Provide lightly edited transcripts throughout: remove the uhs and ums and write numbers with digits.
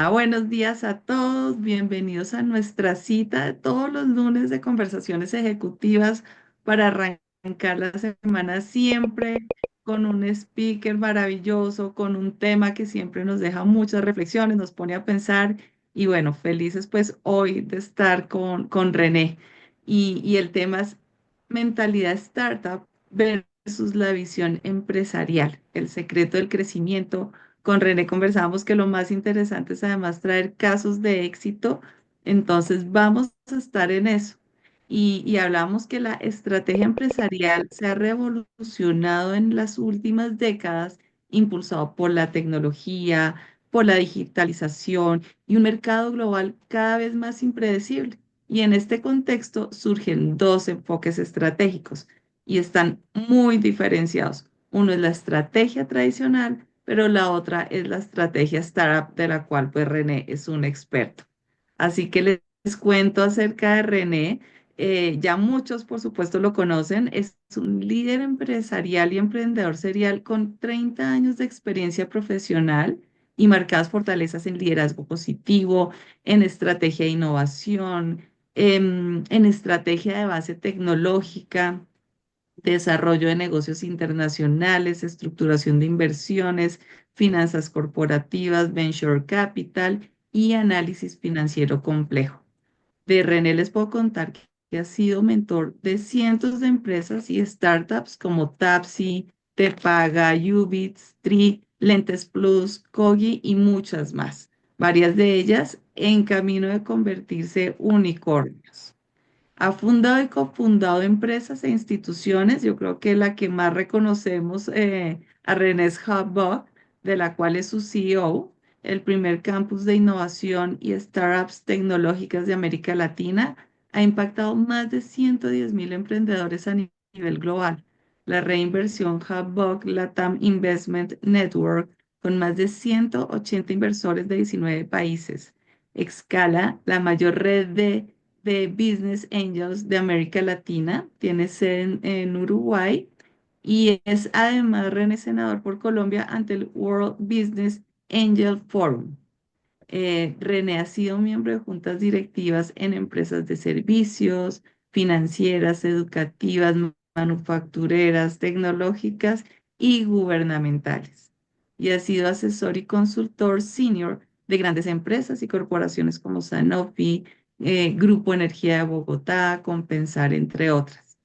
Buenos días a todos, bienvenidos a nuestra cita de todos los lunes de conversaciones ejecutivas para arrancar la semana siempre con un speaker maravilloso, con un tema que siempre nos deja muchas reflexiones, nos pone a pensar y bueno, felices pues hoy de estar con René y el tema es mentalidad startup versus la visión empresarial, el secreto del crecimiento. Con René conversábamos que lo más interesante es además traer casos de éxito, entonces vamos a estar en eso. Y hablamos que la estrategia empresarial se ha revolucionado en las últimas décadas, impulsado por la tecnología, por la digitalización y un mercado global cada vez más impredecible. Y en este contexto surgen dos enfoques estratégicos y están muy diferenciados. Uno es la estrategia tradicional, pero la otra es la estrategia startup de la cual pues René es un experto. Así que les cuento acerca de René. Ya muchos, por supuesto, lo conocen. Es un líder empresarial y emprendedor serial con 30 años de experiencia profesional y marcadas fortalezas en liderazgo positivo, en estrategia de innovación, en estrategia de base tecnológica, desarrollo de negocios internacionales, estructuración de inversiones, finanzas corporativas, venture capital y análisis financiero complejo. De René les puedo contar que ha sido mentor de cientos de empresas y startups como Tapsi, Tepaga, Ubits, Tri, Lentes Plus, Kogi y muchas más. Varias de ellas en camino de convertirse unicornios. Ha fundado y cofundado empresas e instituciones. Yo creo que la que más reconocemos a René es Hubbug, de la cual es su CEO, el primer campus de innovación y startups tecnológicas de América Latina. Ha impactado más de 110.000 emprendedores a nivel global. La reinversión Hubbug Latam Investment Network, con más de 180 inversores de 19 países. Excala, la mayor red de Business Angels de América Latina, tiene sede en Uruguay y es además René senador por Colombia ante el World Business Angel Forum. René ha sido miembro de juntas directivas en empresas de servicios, financieras, educativas, manufactureras, tecnológicas y gubernamentales. Y ha sido asesor y consultor senior de grandes empresas y corporaciones como Sanofi, Grupo Energía de Bogotá, Compensar, entre otras.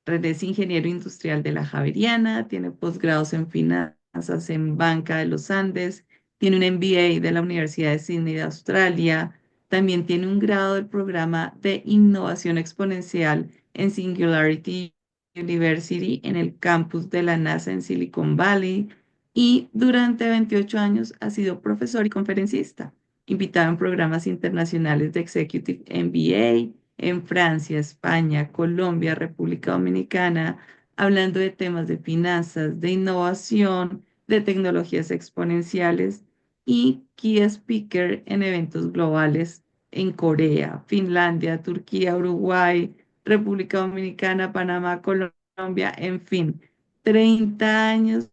René es ingeniero industrial de la Javeriana, tiene posgrados en finanzas en Banca de los Andes, tiene un MBA de la Universidad de Sydney de Australia, también tiene un grado del programa de innovación exponencial en Singularity University en el campus de la NASA en Silicon Valley y durante 28 años ha sido profesor y conferencista, invitado en programas internacionales de Executive MBA en Francia, España, Colombia, República Dominicana, hablando de temas de finanzas, de innovación, de tecnologías exponenciales y key speaker en eventos globales en Corea, Finlandia, Turquía, Uruguay, República Dominicana, Panamá, Colombia, en fin, 30 años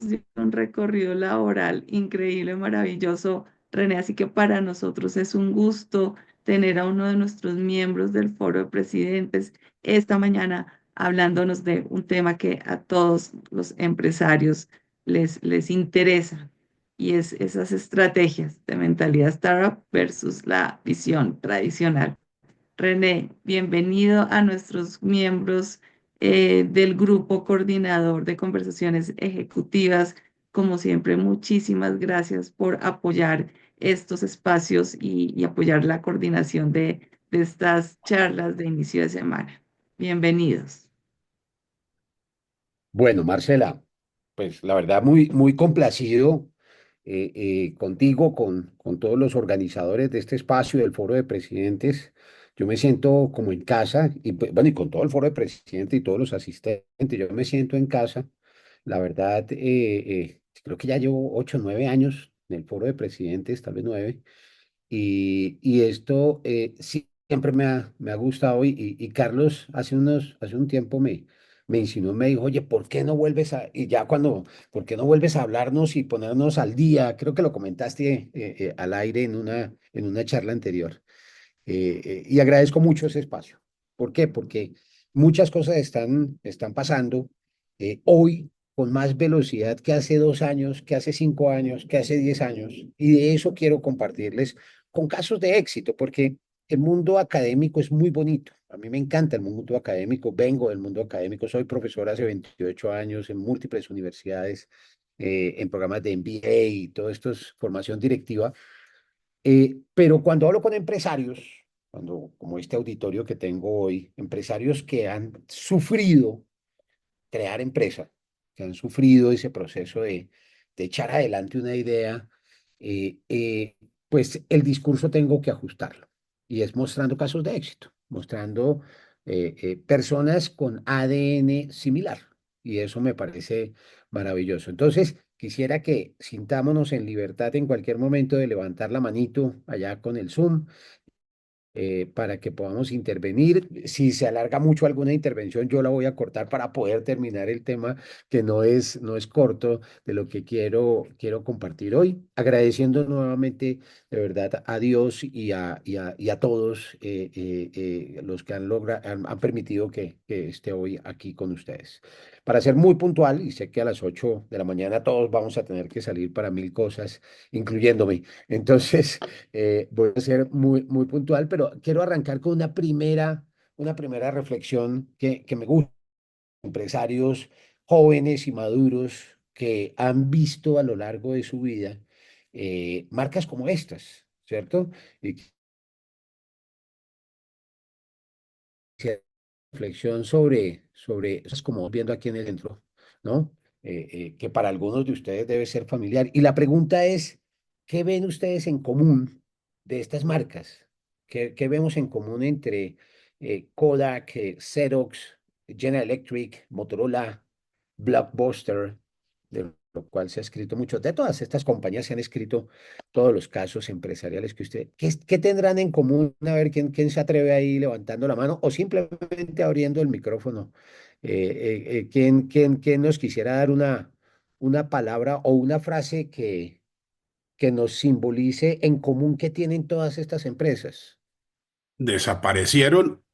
de un recorrido laboral increíble, maravilloso, René, así que para nosotros es un gusto tener a uno de nuestros miembros del Foro de Presidentes esta mañana hablándonos de un tema que a todos los empresarios les interesa y es esas estrategias de mentalidad startup versus la visión tradicional. René, bienvenido a nuestros miembros del grupo coordinador de conversaciones ejecutivas. Como siempre, muchísimas gracias por apoyar estos espacios y apoyar la coordinación de estas charlas de inicio de semana. Bienvenidos. Bueno, Marcela, pues la verdad muy complacido contigo, con todos los organizadores de este espacio del Foro de Presidentes. Yo me siento como en casa y pues, bueno, y con todo el Foro de Presidentes y todos los asistentes, yo me siento en casa. La verdad, creo que ya llevo 8 o 9 años en el Foro de Presidentes, tal vez 9, y esto siempre me ha gustado y Carlos hace un tiempo me insinuó, me dijo, oye, ¿por qué no vuelves a, y ya cuando, ¿por qué no vuelves a hablarnos y ponernos al día? Creo que lo comentaste al aire en una charla anterior. Y agradezco mucho ese espacio. ¿Por qué? Porque muchas cosas están pasando hoy con más velocidad que hace 2 años, que hace 5 años, que hace 10 años. Y de eso quiero compartirles con casos de éxito, porque el mundo académico es muy bonito. A mí me encanta el mundo académico, vengo del mundo académico, soy profesor hace 28 años en múltiples universidades, en programas de MBA y todo esto es formación directiva. Pero cuando hablo con empresarios, cuando, como este auditorio que tengo hoy, empresarios que han sufrido crear empresa, que han sufrido ese proceso de echar adelante una idea, eh, eh, pues el discurso tengo que ajustarlo. Y es mostrando casos de éxito, mostrando personas con ADN similar. Y eso me parece maravilloso. Entonces, quisiera que sintámonos en libertad en cualquier momento de levantar la manito allá con el Zoom para que podamos intervenir. Si se alarga mucho alguna intervención, yo la voy a cortar para poder terminar el tema que no es corto de lo que quiero compartir hoy. Agradeciendo nuevamente de verdad a Dios y a todos los que han permitido que esté hoy aquí con ustedes. Para ser muy puntual, y sé que a las 8 de la mañana todos vamos a tener que salir para mil cosas, incluyéndome. Entonces, voy a ser muy, muy puntual, pero quiero arrancar con una primera reflexión que me gusta. Empresarios jóvenes y maduros que han visto a lo largo de su vida marcas como estas, ¿cierto? Y quisiera reflexión sobre eso es como viendo aquí en el centro, ¿no? Que para algunos de ustedes debe ser familiar. Y la pregunta es, ¿qué ven ustedes en común de estas marcas? ¿Qué vemos en común entre Kodak, Xerox, General Electric, Motorola, Blockbuster, de lo cual se ha escrito mucho? De todas estas compañías se han escrito todos los casos empresariales que usted, ¿qué tendrán en común? A ver quién se atreve ahí levantando la mano o simplemente abriendo el micrófono. ¿Quién nos quisiera dar una palabra o una frase que nos simbolice en común que tienen todas estas empresas? Desaparecieron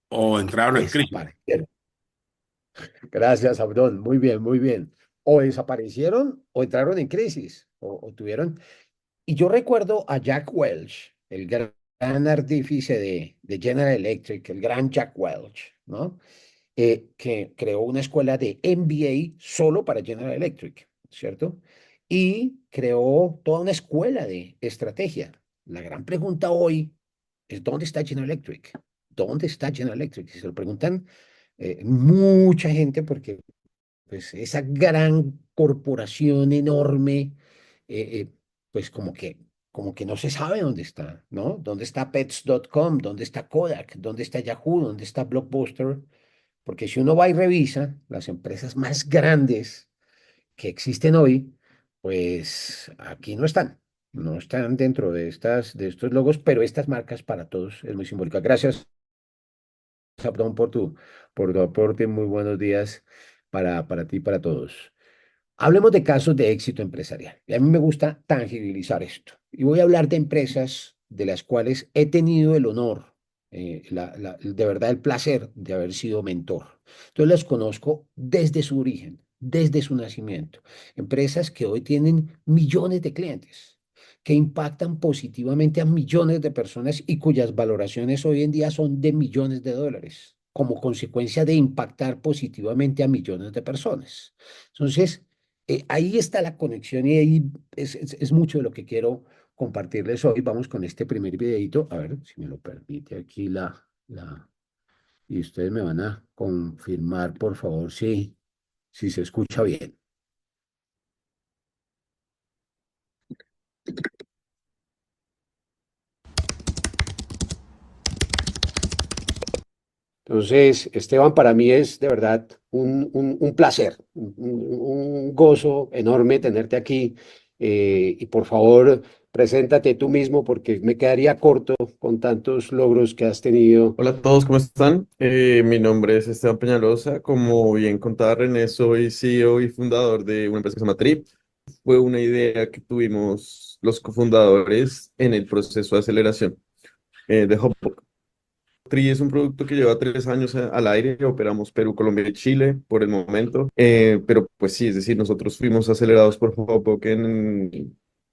o entraron en crisis. Desaparecieron. Gracias, Abdón. Muy bien, muy bien. O desaparecieron o entraron en crisis o tuvieron. Y yo recuerdo a Jack Welch, el gran artífice de General Electric, el gran Jack Welch, ¿no? Que creó una escuela de MBA solo para General Electric, ¿cierto? Y creó toda una escuela de estrategia. La gran pregunta hoy es, ¿dónde está General Electric? ¿Dónde está General Electric? Y se lo preguntan mucha gente porque pues esa gran corporación enorme, eh, eh, pues como que no se sabe dónde está, ¿no? ¿Dónde está Pets.com? ¿Dónde está Kodak? ¿Dónde está Yahoo? ¿Dónde está Blockbuster? Porque si uno va y revisa las empresas más grandes que existen hoy, pues aquí no están dentro de estos logos, pero estas marcas para todos es muy simbólica. Gracias, Abdón, por tu aporte. Muy buenos días para ti y para todos. Hablemos de casos de éxito empresarial. Y a mí me gusta tangibilizar esto. Y voy a hablar de empresas de las cuales he tenido el honor, de verdad el placer de haber sido mentor. Entonces las conozco desde su origen, desde su nacimiento. Empresas que hoy tienen millones de clientes, que impactan positivamente a millones de personas y cuyas valoraciones hoy en día son de millones de dólares, como consecuencia de impactar positivamente a millones de personas. Entonces, ahí está la conexión y ahí es mucho de lo que quiero compartirles hoy. Vamos con este primer videito, a ver si me lo permite aquí y ustedes me van a confirmar, por favor, si se escucha bien. Entonces, Esteban, para mí es de verdad un placer, un gozo enorme tenerte aquí. Y por favor, Preséntate tú mismo porque me quedaría corto con tantos logros que has tenido. Hola a todos, ¿cómo están? Mi nombre es Esteban Peñalosa. Como bien contaba René, soy CEO y fundador de una empresa que se llama Trip. Fue una idea que tuvimos los cofundadores en el proceso de aceleración de Hopbook. Trip es un producto que lleva 3 años al aire. Operamos Perú, Colombia y Chile por el momento. Pero pues sí, es decir, nosotros fuimos acelerados por Hopbook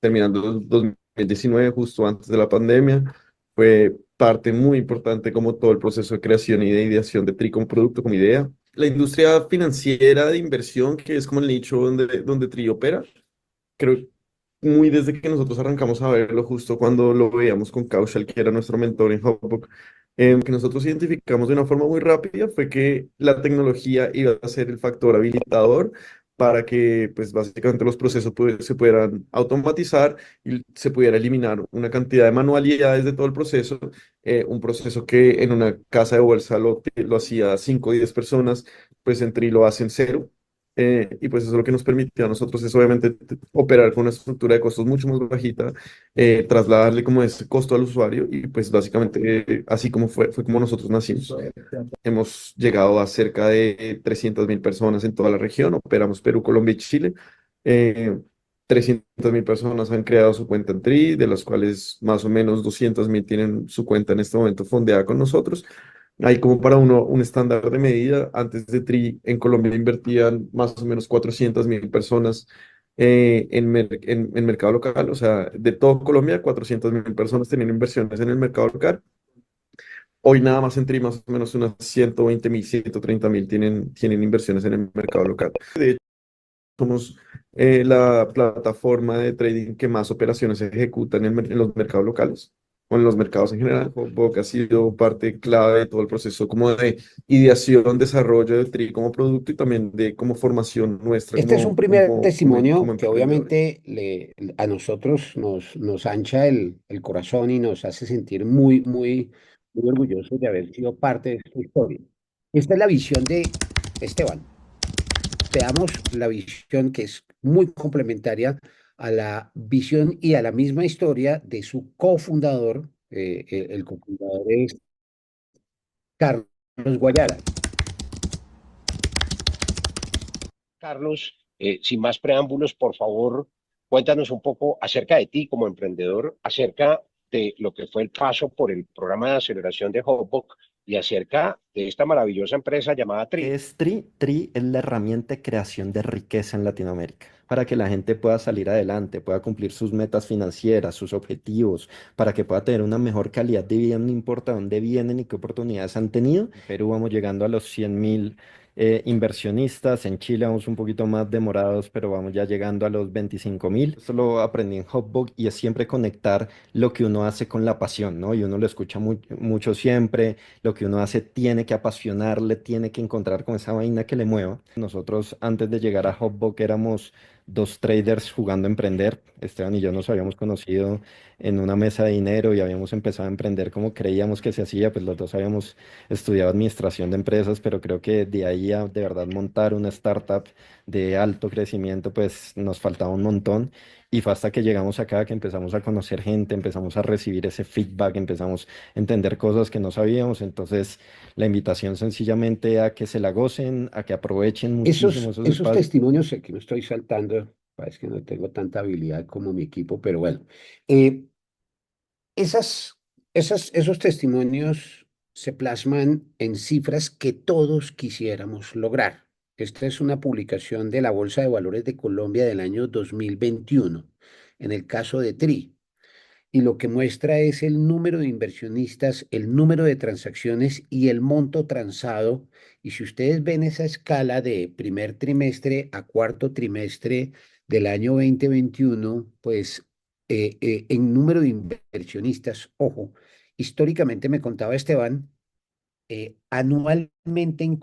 terminando el 2019, justo antes de la pandemia. Fue parte muy importante como todo el proceso de creación y de ideación de Tri como producto, como idea. La industria financiera de inversión, que es como el nicho donde Tri opera, creo muy desde que nosotros arrancamos a verlo, justo cuando lo veíamos con Kaushal, que era nuestro mentor en Hotbook, que nosotros identificamos de una forma muy rápida fue que la tecnología iba a ser el factor habilitador para que, pues, básicamente los procesos se pudieran automatizar y se pudiera eliminar una cantidad de manualidades de todo el proceso, un proceso que en una casa de bolsa lo hacía 5 o 10 personas, pues en Tri lo hacen cero. Y pues eso lo que nos permitió a nosotros es obviamente operar con una estructura de costos mucho más bajita, trasladarle como ese costo al usuario y pues básicamente así como fue como nosotros nacimos. Hemos llegado a cerca de 300.000 personas en toda la región, operamos Perú, Colombia y Chile. Eh, 300.000 personas han creado su cuenta en Tri, de las cuales más o menos 200.000 tienen su cuenta en este momento fondeada con nosotros. Hay como para uno un estándar de medida. Antes de Tri, en Colombia invertían más o menos 400.000 personas en mercado local. O sea, de todo Colombia, 400.000 personas tenían inversiones en el mercado local. Hoy nada más en Tri, más o menos unas 120.000, 130.000 tienen inversiones en el mercado local. De hecho, somos la plataforma de trading que más operaciones se ejecutan en los mercados locales o en los mercados en general. Hotbook ha sido parte clave de todo el proceso como de ideación, desarrollo de Tri como producto y también de como formación nuestra Este es un como, primer como, como, como testimonio que emprendedores. obviamente a nosotros nos ancha el corazón y nos hace sentir muy, muy, muy orgullosos de haber sido parte de esta historia. Esta es la visión de Esteban. Veamos la visión que es muy complementaria a la visión y a la misma historia de su cofundador. El cofundador es Carlos Guayara. Carlos, sin más preámbulos, por favor, cuéntanos un poco acerca de ti como emprendedor, acerca de lo que fue el paso por el programa de aceleración de Hotbook y acerca de esta maravillosa empresa llamada ¿Qué Tri. es Tri? Tri es la herramienta de creación de riqueza en Latinoamérica, para que la gente pueda salir adelante, pueda cumplir sus metas financieras, sus objetivos, para que pueda tener una mejor calidad de vida, no importa dónde vienen y qué oportunidades han tenido. En Perú vamos llegando a los 100.000 inversionistas, en Chile vamos un poquito más demorados, pero vamos ya llegando a los 25.000. Esto lo aprendí en Hotbook y es siempre conectar lo que uno hace con la pasión, ¿no? Y uno lo escucha mucho siempre, lo que uno hace tiene que apasionarle, tiene que encontrar con esa vaina que le mueva. Nosotros antes de llegar a Hotbook éramos dos traders jugando a emprender. Esteban y yo nos habíamos conocido en una mesa de dinero y habíamos empezado a emprender como creíamos que se hacía, pues los dos habíamos estudiado administración de empresas, pero creo que de ahí a de verdad montar una startup de alto crecimiento, pues nos faltaba un montón. Y fue hasta que llegamos acá que empezamos a conocer gente, empezamos a recibir ese feedback, empezamos entender cosas que no sabíamos. Entonces, la invitación sencillamente a que se la gocen, a que aprovechen muchísimo esos Esos espacios. testimonios, sé que me estoy saltando, parece que no tengo tanta habilidad como mi equipo, pero bueno. Eh, esos testimonios se plasman en cifras que todos quisiéramos lograr. Esta es una publicación de la Bolsa de Valores de Colombia del año 2021, en el caso de TRI. Y lo que muestra es el número de inversionistas, el número de transacciones y el monto transado. Y si ustedes ven esa escala de primer trimestre a cuarto trimestre del año 2021, pues en número de inversionistas, ojo, históricamente me contaba Esteban, anualmente en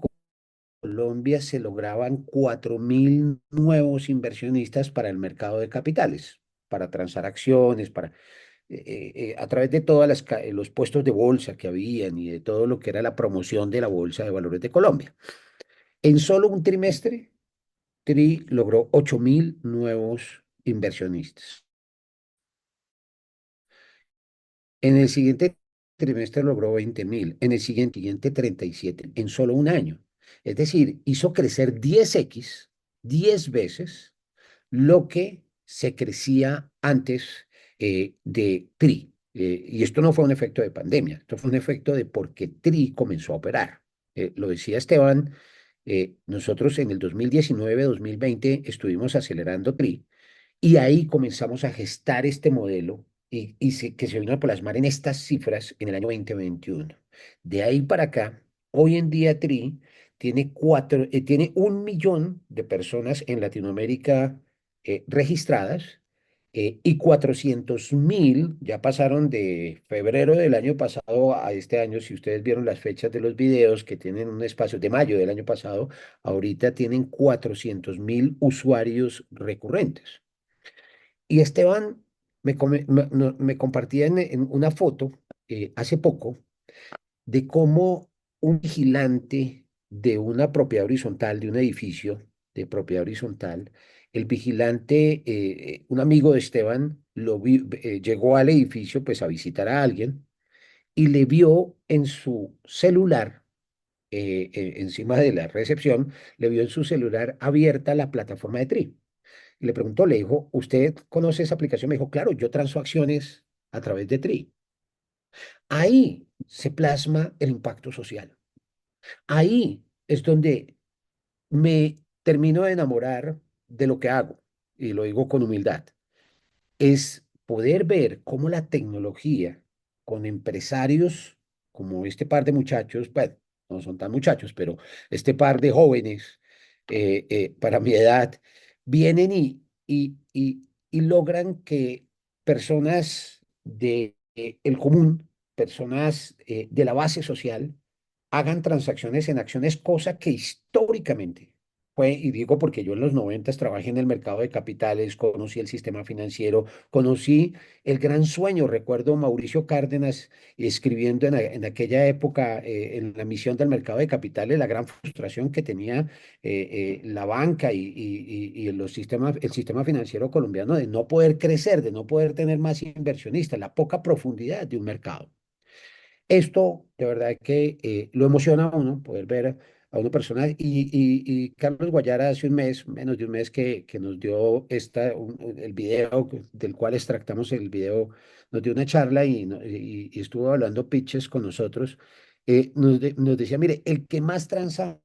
Colombia se lograban 4.000 nuevos inversionistas para el mercado de capitales, para transacciones, a través de todos los puestos de bolsa que habían y de todo lo que era la promoción de la Bolsa de Valores de Colombia. En solo un trimestre, TRI logró 8.000 nuevos inversionistas. En el siguiente trimestre logró 20.000, en el siguiente 37, en solo un año. Es decir, hizo crecer 10x, 10 veces lo que se crecía antes de TRI. Y esto no fue un efecto de pandemia, esto fue un efecto de porque TRI comenzó a operar. Lo decía Esteban, nosotros en el 2019-2020 estuvimos acelerando TRI y ahí comenzamos a gestar este modelo que se vino a plasmar en estas cifras en el año 2021. De ahí para acá, hoy en día TRI tiene 1 millón de personas en Latinoamérica registradas y 400.000 ya pasaron de febrero del año pasado a este año. Si ustedes vieron las fechas de los videos que tienen un espacio de mayo del año pasado, ahorita tienen 400.000 usuarios recurrentes. Y Esteban me compartía en una foto hace poco de cómo un vigilante de una propiedad horizontal, de un edificio de propiedad horizontal, el vigilante, un amigo de Esteban, llegó al edificio pues a visitar a alguien y le vio en su celular, encima de la recepción, le vio en su celular abierta la plataforma de Tri. Y le preguntó, le dijo, ¿usted conoce esa aplicación? Me dijo, claro, yo transo acciones a través de Tri. Ahí se plasma el impacto social. Ahí es donde me termino de enamorar de lo que hago, y lo digo con humildad. Es poder ver cómo la tecnología con empresarios como este par de muchachos, bueno, no son tan muchachos, pero este par de jóvenes para mi edad, vienen y logran que personas de el común, personas de la base social, hagan transacciones en acciones, cosa que históricamente fue, y digo porque yo en los 90 trabajé en el mercado de capitales, conocí el sistema financiero, conocí el gran sueño. Recuerdo Mauricio Cárdenas escribiendo en aquella época en la misión del mercado de capitales, la gran frustración que tenía la banca y el sistema financiero colombiano de no poder crecer, de no poder tener más inversionistas, la poca profundidad de un mercado. Esto de verdad que lo emociona a uno poder ver a una persona y Carlos Guayara hace un mes, menos de un mes que nos dio el video del cual extractamos el video, nos dio una charla y estuvo hablando pitches con nosotros. Nos decía, mire, el que más transa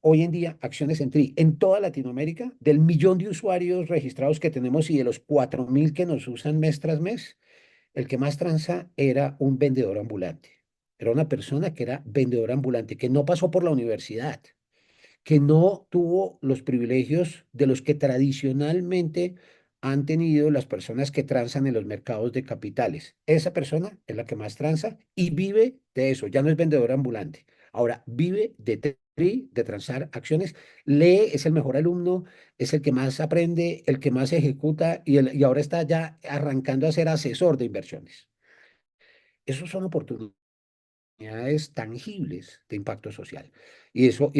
hoy en día acciones en TRI en toda Latinoamérica, del millón de usuarios registrados que tenemos y de los 4.000 que nos usan mes tras mes, el que más transa era un vendedor ambulante. Era una persona que era vendedora ambulante, que no pasó por la universidad, que no tuvo los privilegios de los que tradicionalmente han tenido las personas que transan en los mercados de capitales. Esa persona es la que más transa y vive de eso. Ya no es vendedora ambulante. Ahora vive de TRI, de transar acciones. Lee, es el mejor alumno, es el que más aprende, el que más ejecuta y ahora está ya arrancando a ser asesor de inversiones. Esos son oportunidades tangibles de impacto social. Y eso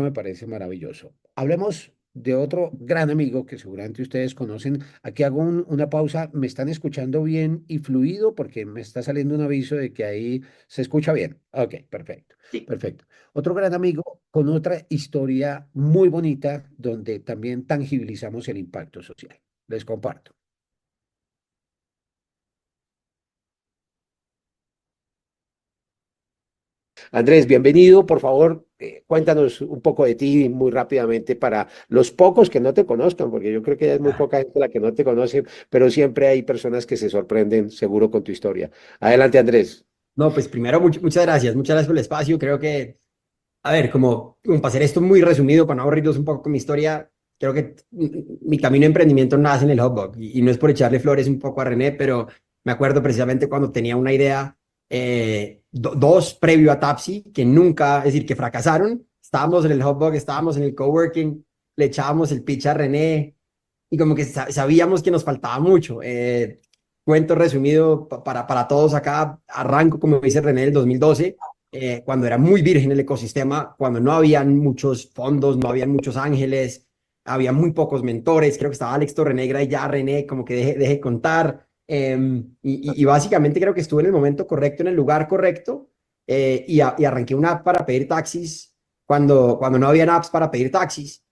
me parece maravilloso. Hablemos de otro gran amigo que seguramente ustedes conocen. Aquí hago una pausa. ¿Me están escuchando bien y fluido? Porque me está saliendo un aviso de que ahí se escucha bien. Ok, perfecto. Sí. Perfecto. Otro gran amigo con otra historia muy bonita donde también tangibilizamos el impacto social. Les comparto. Andrés, bienvenido. Por favor, cuéntanos un poco de ti muy rápidamente para los pocos que no te conozcan, porque yo creo que ya es muy poca gente la que no te conoce, pero siempre hay personas que se sorprenden seguro con tu historia. Adelante, Andrés. No, pues primero, muchas gracias por el espacio. Creo que, a ver, como para hacer esto muy resumido, para no aburrirlos un poco con mi historia, creo que mi camino de emprendimiento nace en el Hotbug y no es por echarle flores un poco a René, pero me acuerdo precisamente cuando tenía una idea, dos previo a Tapsi, que nunca, es decir, que fracasaron. Estábamos en el Hotbug, estábamos en el coworking, le echábamos el pitch a René y como que sabíamos que nos faltaba mucho. Cuento resumido para todos acá, arranco, como dice René, en el 2012, cuando era muy virgen el ecosistema, cuando no habían muchos fondos, no habían muchos ángeles, había muy pocos mentores, creo que estaba Alex Torrenegra y ya René como que deje contar. Y básicamente creo que estuve en el momento correcto, en el lugar correcto, y arranqué una app para pedir taxis cuando no había apps para pedir taxis.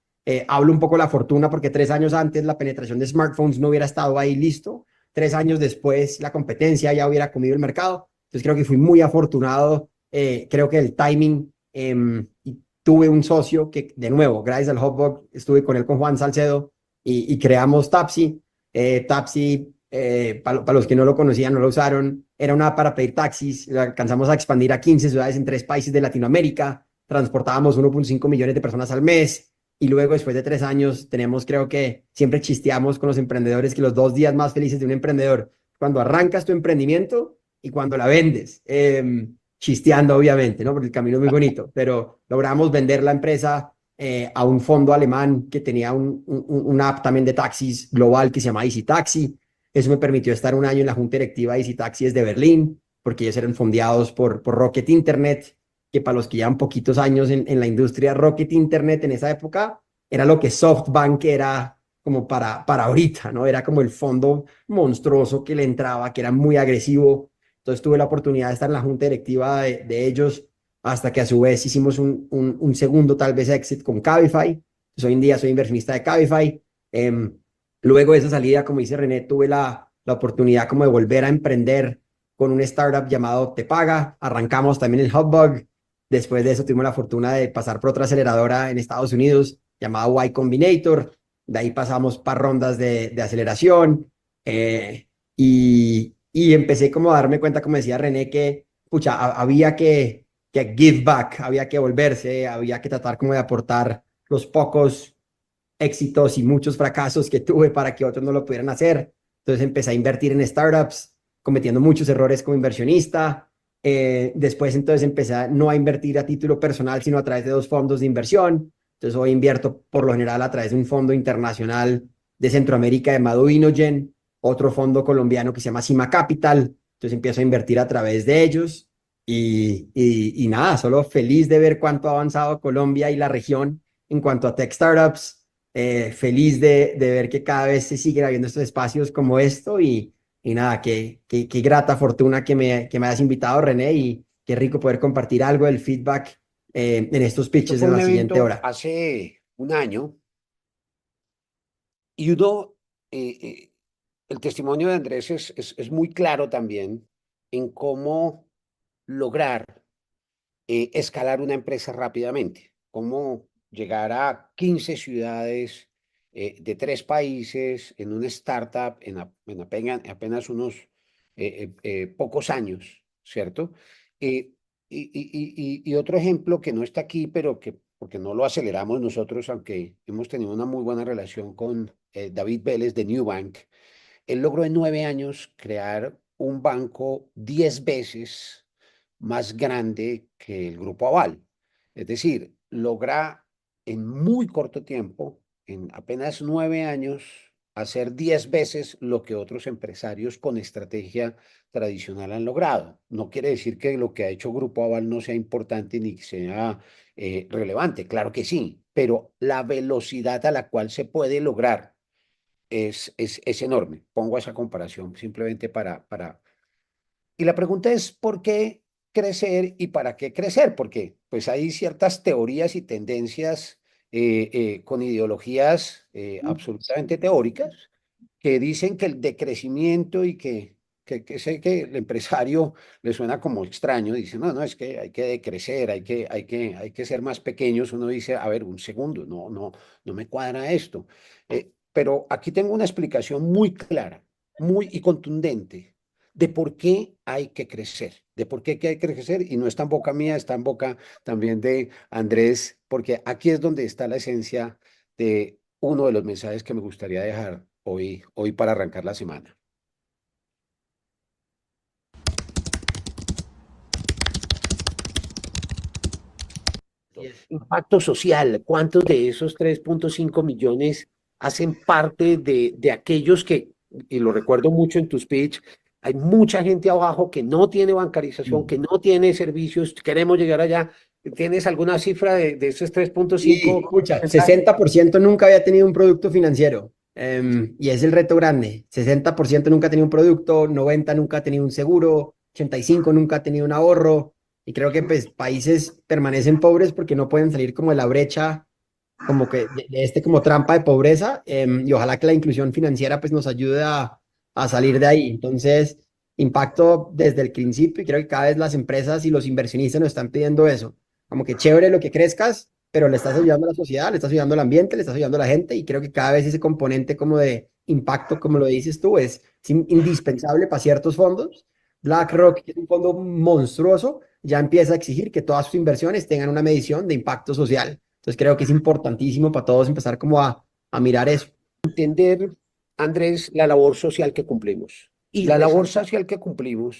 Hablo un poco de la fortuna porque 3 años antes la penetración de smartphones no hubiera estado ahí listo. 3 años después la competencia ya hubiera comido el mercado. Entonces creo que fui muy afortunado. Creo que el timing, y tuve un socio que, de nuevo, gracias al Hotbug, estuve con él, con Juan Salcedo, y creamos Tapsi. Tapsi, para los que no lo conocían, no lo usaron, era una app para pedir taxis. La alcanzamos a expandir a 15 ciudades en 3 países de Latinoamérica. Transportábamos 1,5 millones de personas al mes. Y luego, después de 3 años, tenemos, creo que siempre chisteamos con los emprendedores que los 2 días más felices de un emprendedor, cuando arrancas tu emprendimiento y cuando la vendes. Chisteando, obviamente, ¿no? Porque el camino es muy bonito, pero logramos vender la empresa a un fondo alemán que tenía una app también de taxis global que se llama Easy Taxi. Eso me permitió estar un año en la junta directiva de Easy Taxi desde Berlín, porque ellos eran fondeados por Rocket Internet, que para los que llevan poquitos años en la industria, Rocket Internet en esa época era lo que SoftBank era como para ahorita, ¿no? Era como el fondo monstruoso que le entraba, que era muy agresivo. Entonces tuve la oportunidad de estar en la junta directiva de ellos, hasta que a su vez hicimos un segundo tal vez exit con Cabify. Pues hoy en día soy inversionista de Cabify. Luego de esa salida, como dice René, tuve la oportunidad como de volver a emprender con un startup llamado Te Paga. Arrancamos también el Hubbug. Después de eso tuvimos la fortuna de pasar por otra aceleradora en Estados Unidos llamada Y Combinator. De ahí pasamos para rondas de aceleración, y empecé como a darme cuenta, como decía René, que pucha, había que give back, había que volverse, había que tratar como de aportar los pocos éxitos y muchos fracasos que tuve para que otros no lo pudieran hacer. Entonces empecé a invertir en startups, cometiendo muchos errores como inversionista. Después entonces empecé no a invertir a título personal, sino a través de 2 fondos de inversión. Entonces hoy invierto por lo general a través de un fondo internacional de Centroamérica llamado Inogen, otro fondo colombiano que se llama Cima Capital. Entonces empiezo a invertir a través de ellos, y nada, solo feliz de ver cuánto ha avanzado Colombia y la región en cuanto a tech startups. Feliz de ver que cada vez se siguen habiendo estos espacios como esto, y nada, qué grata fortuna que me hayas invitado, René, y qué rico poder compartir algo del feedback en estos Esto pitches fue en un la siguiente evento hora. hace un año y eh, eh, el testimonio de Andrés es muy claro también en cómo lograr escalar una empresa rápidamente, cómo llegar a 15 ciudades de 3 países en una startup en apenas unos pocos años, ¿cierto? Eh, y otro ejemplo que no está aquí, pero que porque no lo aceleramos nosotros, aunque hemos tenido una muy buena relación con David Vélez de Newbank. Él logró en 9 años crear un banco 10 veces más grande que el Grupo Aval. Es decir, logra en muy corto tiempo, en apenas 9 años, hacer 10 veces lo que otros empresarios con estrategia tradicional han logrado. No quiere decir que lo que ha hecho Grupo Aval no sea importante ni que sea relevante, claro que sí, pero la velocidad a la cual se puede lograr es enorme. Pongo esa comparación simplemente para... Y la pregunta es, ¿por qué crecer y para qué crecer? Porque pues hay ciertas teorías y tendencias con ideologías absolutamente teóricas que dicen que el decrecimiento y que sé que el empresario le suena como extraño, dice, no, no, es que hay que decrecer, hay que ser más pequeños. Uno dice, a ver, un segundo, no me cuadra esto. Pero aquí tengo una explicación muy clara, muy y contundente de por qué hay que crecer, de por qué hay que crecer, y no está en boca mía, está en boca también de Andrés, porque aquí es donde está la esencia de uno de los mensajes que me gustaría dejar hoy para arrancar la semana. Impacto social, ¿cuántos de esos 3,5 millones hacen parte de aquellos que, y lo recuerdo mucho en tu speech, hay mucha gente abajo que no tiene bancarización, que no tiene servicios, queremos llegar allá? ¿Tienes alguna cifra de esos Sí, 3,5 escucha, porcentaje? 60% nunca había tenido un producto financiero. Y es el reto grande. 60% nunca ha tenido un producto, 90% nunca ha tenido un seguro, 85% nunca ha tenido un ahorro. Y creo que pues países permanecen pobres porque no pueden salir como de la brecha, como que de este como trampa de pobreza. Y ojalá que la inclusión financiera pues nos ayude a salir de ahí. Entonces, impacto desde el principio y creo que cada vez las empresas y los inversionistas nos están pidiendo eso. Como que chévere lo que crezcas, pero le estás ayudando a la sociedad, le estás ayudando al ambiente, le estás ayudando a la gente y creo que cada vez ese componente como de impacto, como lo dices tú, es indispensable para ciertos fondos. BlackRock, que es un fondo monstruoso, ya empieza a exigir que todas sus inversiones tengan una medición de impacto social. Entonces creo que es importantísimo para todos empezar como a mirar eso. Entender, Andrés, la labor social que cumplimos. Y la labor social que cumplimos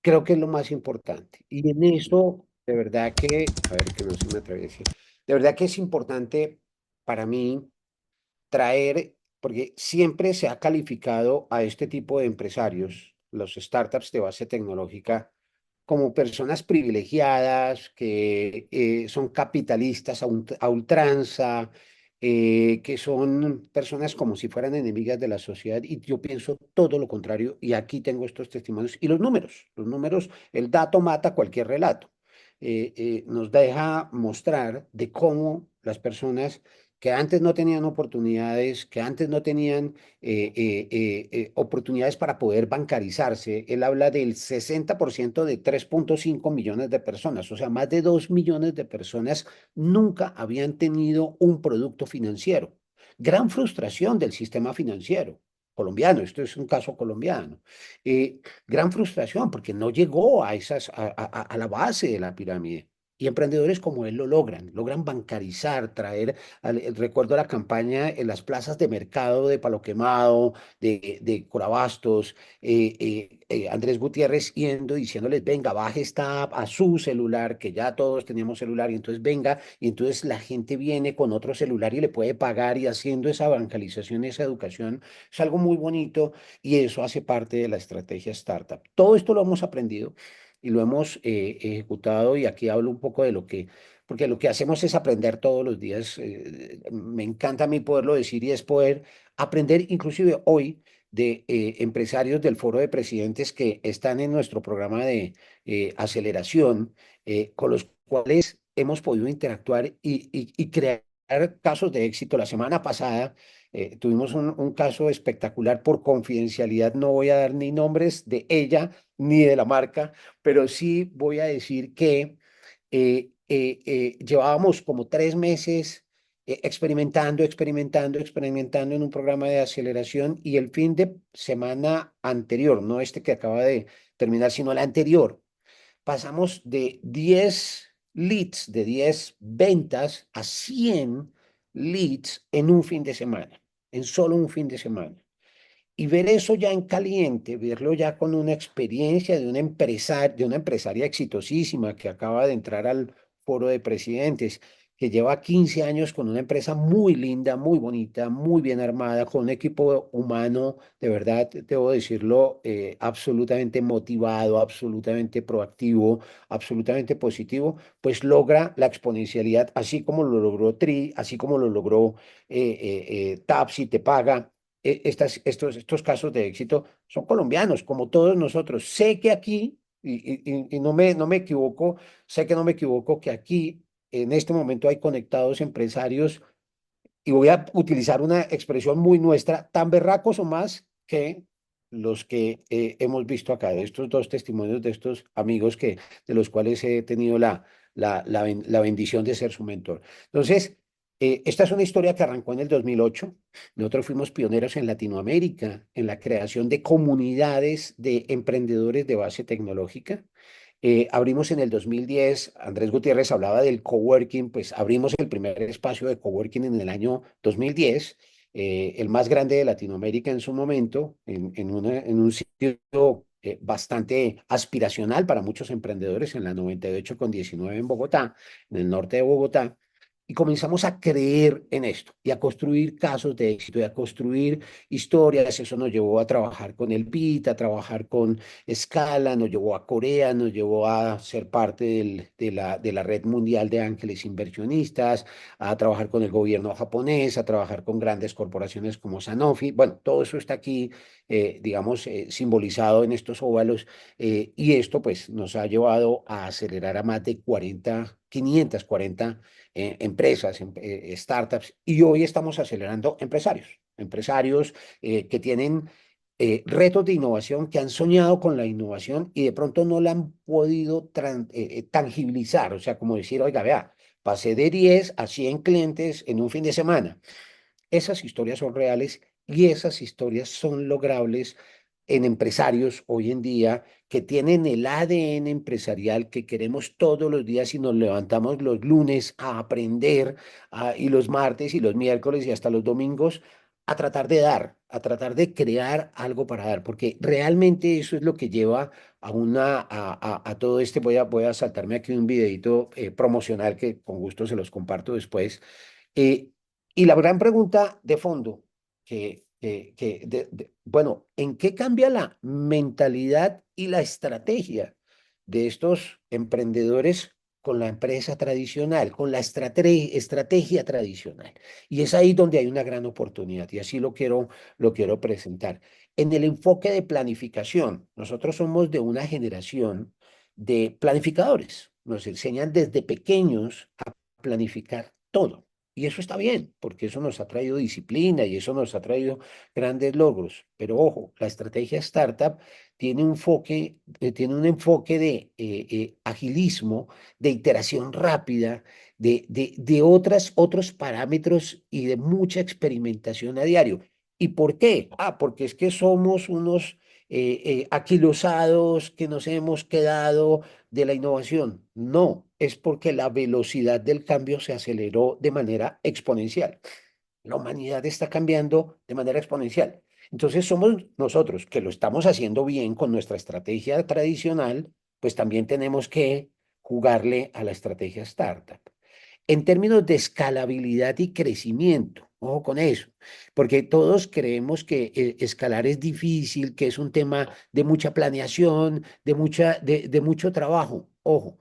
creo que es lo más importante. Y en eso, de verdad que, a ver que no se me atraviese, de verdad que es importante para mí traer, porque siempre se ha calificado a este tipo de empresarios, los startups de base tecnológica, como personas privilegiadas, que son capitalistas a ultranza, que son personas como si fueran enemigas de la sociedad. Y yo pienso todo lo contrario. Y aquí tengo estos testimonios. Y los números, el dato mata cualquier relato. Nos deja mostrar de cómo las personas que antes no tenían oportunidades, que antes no tenían oportunidades para poder bancarizarse. Él habla del 60% de 3,5 millones de personas, o sea, más de 2 millones de personas nunca habían tenido un producto financiero. Gran frustración del sistema financiero colombiano, esto es un caso colombiano. Gran frustración porque no llegó a la base de la pirámide. Y emprendedores como él lo logran bancarizar, traer, recuerdo la campaña en las plazas de mercado de Palo Quemado, de Corabastos, Andrés Gutiérrez yendo, diciéndoles, venga, baje esta app a su celular, que ya todos teníamos celular, y entonces venga, y entonces la gente viene con otro celular y le puede pagar y haciendo esa bancarización, esa educación, es algo muy bonito y eso hace parte de la estrategia startup. Todo esto lo hemos aprendido y lo hemos ejecutado y aquí hablo un poco de lo que, porque lo que hacemos es aprender todos los días. Me encanta a mí poderlo decir y es poder aprender inclusive hoy de empresarios del Foro de Presidentes que están en nuestro programa de aceleración, con los cuales hemos podido interactuar y crear casos de éxito. La semana pasada tuvimos un caso espectacular por confidencialidad. No voy a dar ni nombres de ella ni de la marca, pero sí voy a decir que llevábamos como 3 meses experimentando en un programa de aceleración y el fin de semana anterior, no este que acaba de terminar, sino el anterior, pasamos de 10 leads, de 10 ventas a 100 leads en un fin de semana, en solo un fin de semana. Y ver eso ya en caliente, verlo ya con una experiencia de una empresaria exitosísima que acaba de entrar al foro de presidentes, que lleva 15 años con una empresa muy linda, muy bonita, muy bien armada, con un equipo humano, de verdad, debo decirlo, absolutamente motivado, absolutamente proactivo, absolutamente positivo, pues logra la exponencialidad, así como lo logró Tri, así como lo logró Tapsi, Te Paga. Estos casos de éxito son colombianos, como todos nosotros. Sé que aquí, y no me equivoco, sé que no me equivoco, que aquí en este momento hay conectados empresarios, y voy a utilizar una expresión muy nuestra, tan berracos o más que los que hemos visto acá, de estos dos testimonios de estos amigos de los cuales he tenido la bendición de ser su mentor. Entonces, esta es una historia que arrancó en el 2008. Nosotros fuimos pioneros en Latinoamérica en la creación de comunidades de emprendedores de base tecnológica. Abrimos en el 2010, Andrés Gutiérrez hablaba del coworking, pues abrimos el primer espacio de coworking en el año 2010, el más grande de Latinoamérica en su momento, en un sitio bastante aspiracional para muchos emprendedores en la 98 con 19 en Bogotá, en el norte de Bogotá. y comenzamos a creer en esto y a construir casos de éxito y a construir historias. Eso nos llevó a trabajar con el PIT, a trabajar con Scala, nos llevó a Corea, nos llevó a ser parte de la red mundial de ángeles inversionistas, a trabajar con el gobierno japonés, a trabajar con grandes corporaciones como Sanofi. Bueno, todo eso está aquí, digamos, simbolizado en estos óvalos, y esto pues nos ha llevado a acelerar a más de 540 empresas, startups, y hoy estamos acelerando empresarios que tienen retos de innovación, que han soñado con la innovación y de pronto no la han podido tangibilizar, o sea, como decir, oiga, vea, pasé de 10 a 100 clientes en un fin de semana. Esas historias son reales y esas historias son logrables en empresarios hoy en día que tienen el ADN empresarial que queremos todos los días y nos levantamos los lunes a aprender, y los martes y los miércoles y hasta los domingos a tratar de dar, a tratar de crear algo para dar, porque realmente eso es lo que lleva a todo este. Voy a saltarme aquí un videito promocional que con gusto se los comparto después. Eh, y la gran pregunta de fondo, bueno, ¿en qué cambia la mentalidad y la estrategia de estos emprendedores con la empresa tradicional, con la estrategia tradicional? Y es ahí donde hay una gran oportunidad y así lo quiero presentar. En el enfoque de planificación, nosotros somos de una generación de planificadores. Nos enseñan desde pequeños a planificar todo. Y eso está bien, porque eso nos ha traído disciplina y eso nos ha traído grandes logros. Pero ojo, la estrategia startup tiene un enfoque de agilismo, de iteración rápida, de otros parámetros y de mucha experimentación a diario. ¿Y por qué? Porque es que somos unos aquilosados que nos hemos quedado de la innovación. No, es porque la velocidad del cambio se aceleró de manera exponencial. La humanidad está cambiando de manera exponencial. Entonces somos nosotros que lo estamos haciendo bien con nuestra estrategia tradicional, pues también tenemos que jugarle a la estrategia startup. En términos de escalabilidad y crecimiento, ojo con eso, porque todos creemos que escalar es difícil, que es un tema de mucha planeación, de mucho trabajo. Ojo,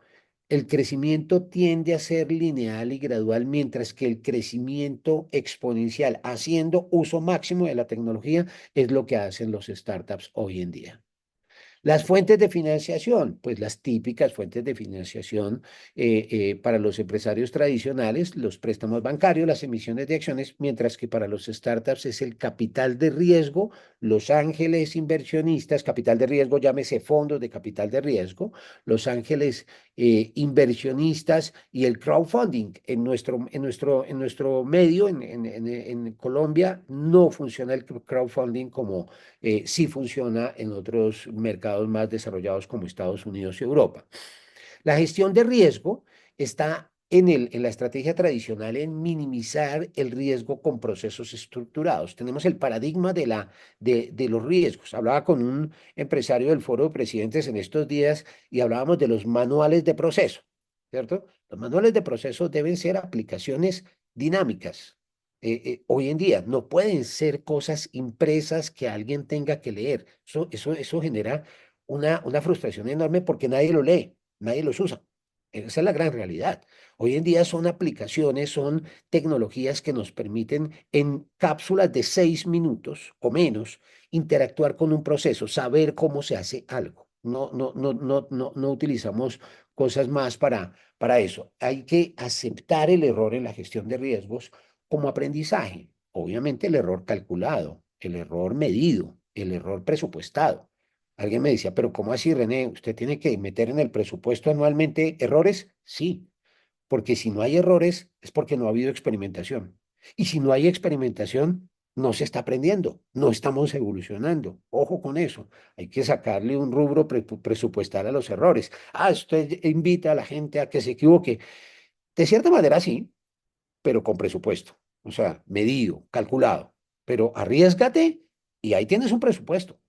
el crecimiento tiende a ser lineal y gradual, mientras que el crecimiento exponencial, haciendo uso máximo de la tecnología, es lo que hacen los startups hoy en día. Las fuentes de financiación, pues las típicas fuentes de financiación para los empresarios tradicionales, los préstamos bancarios, las emisiones de acciones, mientras que para los startups es el capital de riesgo, los ángeles inversionistas, capital de riesgo, llámese fondos de capital de riesgo, los ángeles inversionistas y el crowdfunding. En nuestro medio, en Colombia, no funciona el crowdfunding como sí funciona en otros mercados más desarrollados como Estados Unidos y Europa. La gestión de riesgo está en la estrategia tradicional en minimizar el riesgo con procesos estructurados. Tenemos el paradigma de los riesgos. Hablaba con un empresario del Foro de Presidentes en estos días y hablábamos de los manuales de proceso, ¿cierto? Los manuales de proceso deben ser aplicaciones dinámicas. Hoy en día no pueden ser cosas impresas que alguien tenga que leer. Eso genera una frustración enorme porque nadie lo lee, nadie los usa. Esa es la gran realidad. Hoy en día son aplicaciones, son tecnologías que nos permiten en cápsulas de 6 minutos o menos interactuar con un proceso, saber cómo se hace algo. No utilizamos cosas más para eso. Hay que aceptar el error en la gestión de riesgos como aprendizaje. Obviamente el error calculado, el error medido, el error presupuestado. Alguien me decía, pero ¿cómo así, René? ¿Usted tiene que meter en el presupuesto anualmente errores? Sí, porque si no hay errores es porque no ha habido experimentación. Y si no hay experimentación, no se está aprendiendo, no estamos evolucionando. Ojo con eso. Hay que sacarle un rubro presupuestal a los errores. Usted invita a la gente a que se equivoque. De cierta manera, sí, pero con presupuesto. O sea, medido, calculado. Pero arriesgate y ahí tienes un presupuesto.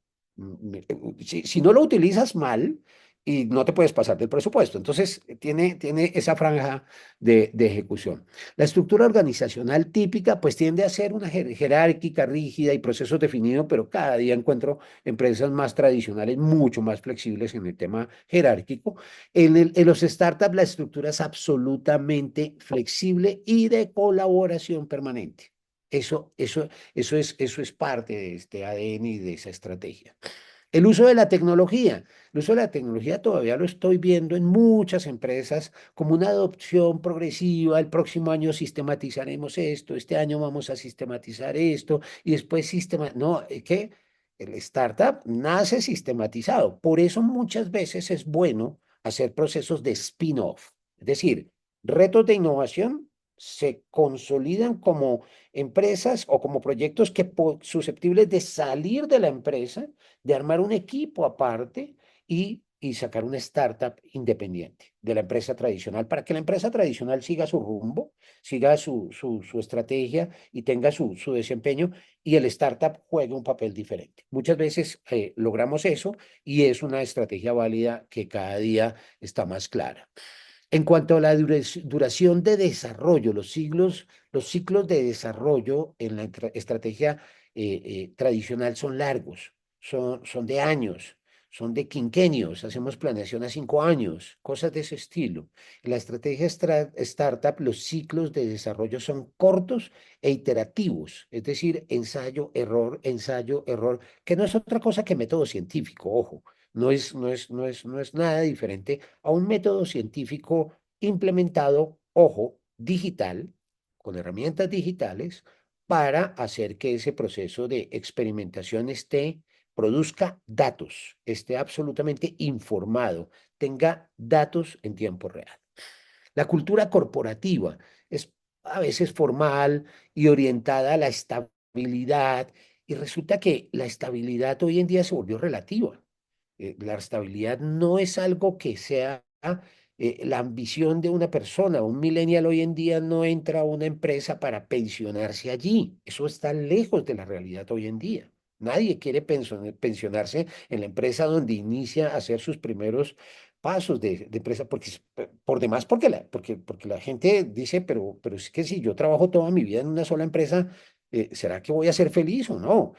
Si no lo utilizas mal, y no te puedes pasar del presupuesto. Entonces, tiene esa franja de ejecución. La estructura organizacional típica, pues tiende a ser una jerárquica, rígida y procesos definidos, pero cada día encuentro empresas más tradicionales, mucho más flexibles en el tema jerárquico. En los startups la estructura es absolutamente flexible y de colaboración permanente. Eso es parte de este ADN y de esa estrategia. El uso de la tecnología. El uso de la tecnología todavía lo estoy viendo en muchas empresas como una adopción progresiva. El próximo año sistematizaremos esto, este año vamos a sistematizar esto y después No, es que el startup nace sistematizado. Por eso muchas veces es bueno hacer procesos de spin-off. Es decir, retos de innovación se consolidan como empresas o como proyectos que susceptibles de salir de la empresa, de armar un equipo aparte y sacar una startup independiente de la empresa tradicional para que la empresa tradicional siga su rumbo, siga su estrategia y tenga su desempeño y el startup juegue un papel diferente. Muchas veces logramos eso y es una estrategia válida que cada día está más clara. En cuanto a la duración de desarrollo, los ciclos de desarrollo en la estrategia tradicional son largos, son de años, son de quinquenios, hacemos planeación a 5 años, cosas de ese estilo. En la estrategia startup, los ciclos de desarrollo son cortos e iterativos, es decir, ensayo, error, que no es otra cosa que método científico, ojo. No es nada diferente a un método científico implementado, ojo, digital, con herramientas digitales, para hacer que ese proceso de experimentación produzca datos, esté absolutamente informado, tenga datos en tiempo real. La cultura corporativa es a veces formal y orientada a la estabilidad, y resulta que la estabilidad hoy en día se volvió relativa. La estabilidad no es algo que sea la ambición de una persona. Un millennial hoy en día no entra a una empresa para pensionarse allí. Eso está lejos de la realidad hoy en día. Nadie quiere pensionarse en la empresa donde inicia a hacer sus primeros pasos de empresa, por demás, porque la gente dice, pero es que si yo trabajo toda mi vida en una sola empresa, ¿será que voy a ser feliz o no?